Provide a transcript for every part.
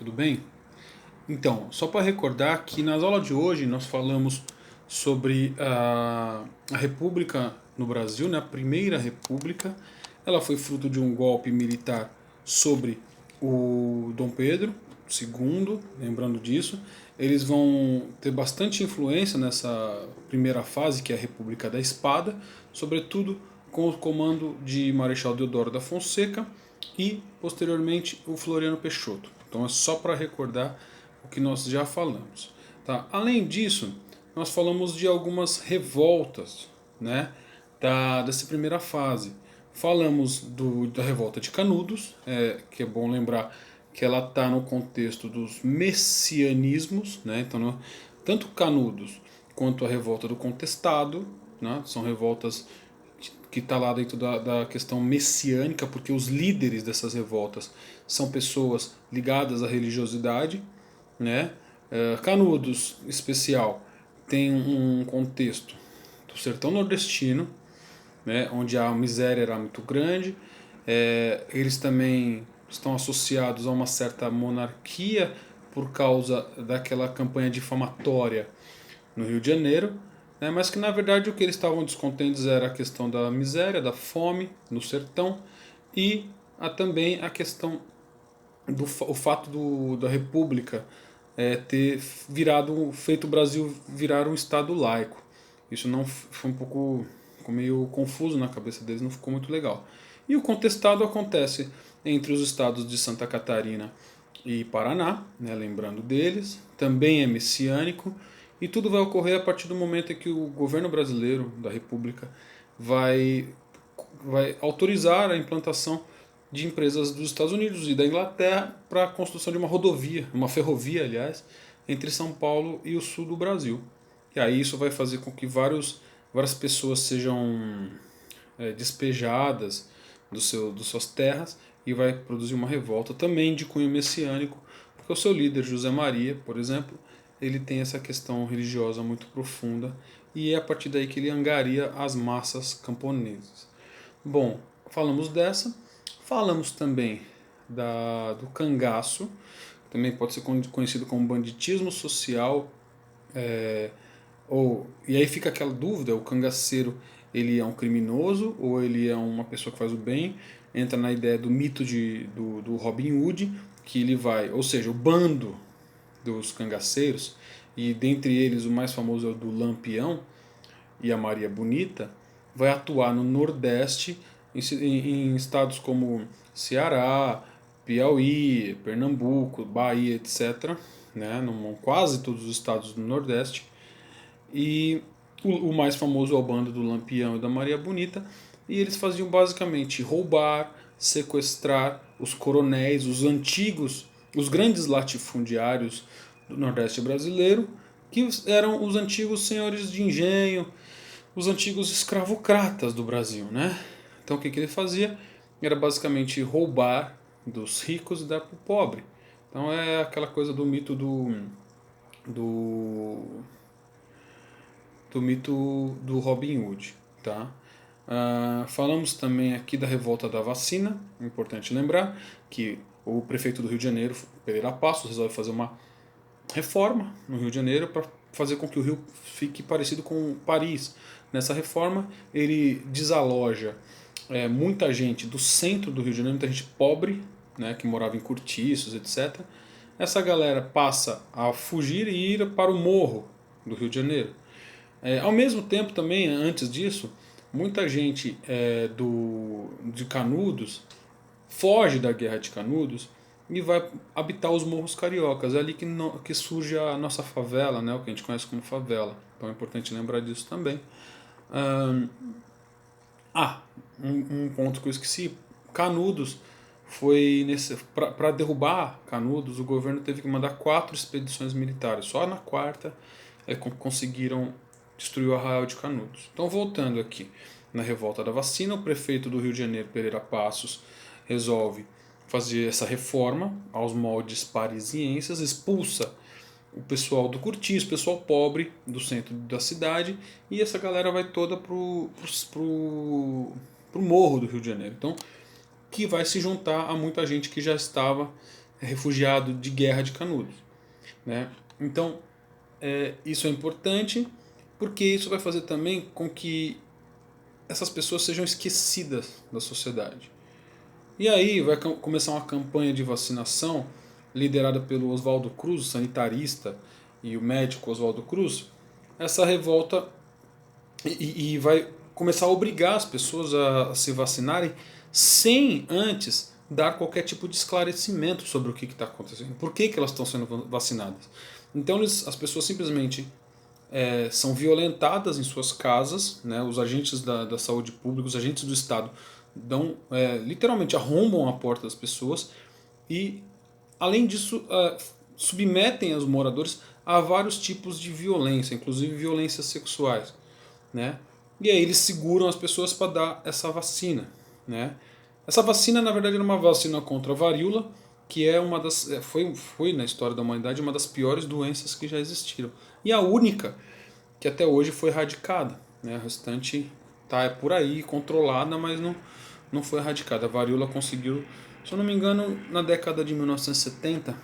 tudo bem? Então, só para recordar que nas aulas de hoje nós falamos sobre a República no Brasil, né, a Primeira República. Ela foi fruto de um golpe militar sobre o Dom Pedro II, lembrando disso. Eles vão ter bastante influência nessa primeira fase, que é a República da Espada, sobretudo com o comando de Marechal Deodoro da Fonseca e, posteriormente, o Floriano Peixoto. Então é só para recordar o que nós já falamos. Tá? Além disso, nós falamos de algumas revoltas, né, dessa primeira fase. Falamos da revolta de Canudos, que é bom lembrar que ela está no contexto dos messianismos, né, então tanto Canudos quanto a revolta do Contestado, né, são revoltas que está lá dentro da questão messiânica, porque os líderes dessas revoltas são pessoas ligadas à religiosidade, né? Canudos, especial, tem um contexto do sertão nordestino, né? Onde a miséria era muito grande. Eles também estão associados a uma certa monarquia por causa daquela campanha difamatória no Rio de Janeiro, né, mas que na verdade o que eles estavam descontentes era a questão da miséria, da fome no sertão e também a questão o fato da República ter feito o Brasil virar um Estado laico. Isso não foi um pouco ficou meio confuso na cabeça deles, não ficou muito legal. E o contestado acontece entre os estados de Santa Catarina e Paraná, né, lembrando deles, também é messiânico, e tudo vai ocorrer a partir do momento em que o governo brasileiro da República vai, vai autorizar a implantação de empresas dos Estados Unidos e da Inglaterra para a construção de uma rodovia, uma ferrovia, aliás, entre São Paulo e o sul do Brasil. E aí isso vai fazer com que várias pessoas sejam despejadas das suas terras e vai produzir uma revolta também de cunho messiânico, porque o seu líder, José Maria, por exemplo, ele tem essa questão religiosa muito profunda e é a partir daí que ele angaria as massas camponesas. Bom, falamos dessa, falamos também do cangaço, também pode ser conhecido como banditismo social, e aí fica aquela dúvida, o cangaceiro ele é um criminoso ou ele é uma pessoa que faz o bem? Entra na ideia do mito do Robin Hood, que ele vai, ou seja, o bando dos cangaceiros, e dentre eles o mais famoso é o do Lampião e a Maria Bonita, vai atuar no Nordeste, em estados como Ceará, Piauí, Pernambuco, Bahia, etc., né, quase todos os estados do Nordeste, e o mais famoso é o bando do Lampião e da Maria Bonita, e eles faziam basicamente roubar, sequestrar os coronéis, os antigos, os grandes latifundiários do Nordeste brasileiro, que eram os antigos senhores de engenho, os antigos escravocratas do Brasil, né? Então o que ele fazia era basicamente roubar dos ricos e dar para o pobre. Então é aquela coisa do mito do do mito do Robin Hood, tá? Falamos também aqui da revolta da vacina. É importante lembrar que o prefeito do Rio de Janeiro, Pereira Passos, resolve fazer uma reforma no Rio de Janeiro para fazer com que o Rio fique parecido com Paris. Nessa reforma, ele desaloja muita gente do centro do Rio de Janeiro, muita gente pobre, né, que morava em cortiços, etc. Essa galera passa a fugir e ir para o morro do Rio de Janeiro. Ao mesmo tempo também, antes disso, muita gente de Canudos foge da Guerra de Canudos e vai habitar os morros cariocas. É ali que surge a nossa favela, né, o que a gente conhece como favela. Então é importante lembrar disso também. Um ponto que eu esqueci. Canudos foi para derrubar Canudos, o governo teve que mandar 4 expedições militares. Só na quarta conseguiram destruir o arraial de Canudos. Então, voltando aqui na revolta da vacina, o prefeito do Rio de Janeiro, Pereira Passos, resolve fazer essa reforma aos moldes parisienses, expulsa o pessoal do cortiço, o pessoal pobre do centro da cidade, e essa galera vai toda pro morro do Rio de Janeiro. Então, que vai se juntar a muita gente que já estava refugiado de guerra de Canudos, né? Então, isso é importante porque isso vai fazer também com que essas pessoas sejam esquecidas da sociedade. E aí vai começar uma campanha de vacinação liderada pelo Oswaldo Cruz, o sanitarista, e o médico Oswaldo Cruz. Essa revolta e vai começar a obrigar as pessoas a se vacinarem sem antes dar qualquer tipo de esclarecimento sobre o que está acontecendo, por que elas estão sendo vacinadas. Então as pessoas simplesmente são violentadas em suas casas, né? Os agentes da saúde pública, os agentes do Estado dão, literalmente arrombam a porta das pessoas e, além disso, submetem os moradores a vários tipos de violência, inclusive violências sexuais, né? E aí eles seguram as pessoas para dar essa vacina, né? Essa vacina, na verdade, era uma vacina contra a varíola, que é uma das foi na história da humanidade uma das piores doenças que já existiram e a única que até hoje foi erradicada, né? O restante tá por aí controlada, mas não foi erradicada. A varíola conseguiu, se eu não me engano, na década de 1970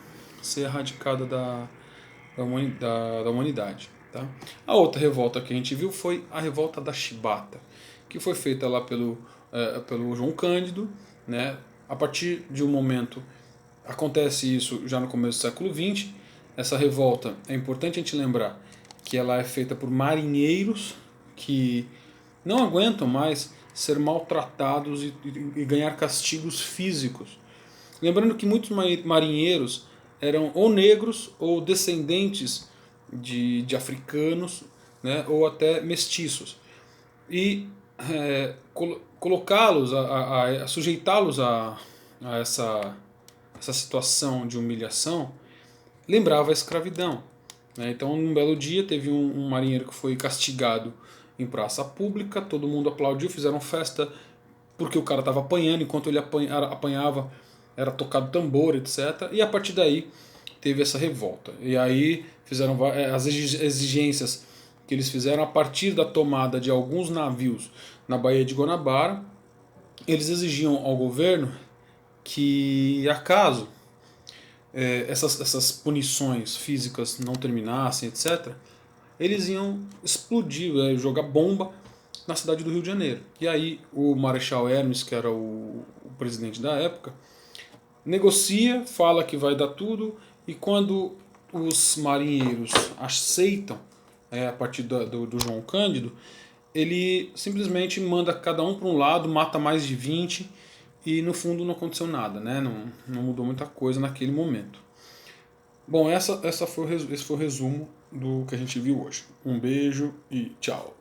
ser erradicada da humanidade. Tá? A outra revolta que a gente viu foi a revolta da Chibata, que foi feita lá pelo João Cândido, né? A partir de um momento, acontece isso já no começo do século XX, essa revolta, é importante a gente lembrar que ela é feita por marinheiros que não aguentam mais ser maltratados e ganhar castigos físicos. Lembrando que muitos marinheiros eram ou negros ou descendentes de africanos, né, ou até mestiços. E colocá-los, a sujeitá-los a essa situação de humilhação lembrava a escravidão. Né? Então, um belo dia, teve um marinheiro que foi castigado em praça pública, todo mundo aplaudiu, fizeram festa porque o cara estava apanhando, enquanto ele apanhava era tocado tambor, etc. E a partir daí teve essa revolta. E aí fizeram as exigências que eles fizeram a partir da tomada de alguns navios na Baía de Guanabara. Eles exigiam ao governo que, acaso essas punições físicas não terminassem, etc., eles iam explodir, jogar bomba na cidade do Rio de Janeiro. E aí o Marechal Hermes, que era o presidente da época, negocia, fala que vai dar tudo, e quando os marinheiros aceitam, a partir do João Cândido, ele simplesmente manda cada um para um lado, mata mais de 20 e no fundo não aconteceu nada, né? Não mudou muita coisa naquele momento. Bom, esse foi o resumo do que a gente viu hoje. Um beijo e tchau.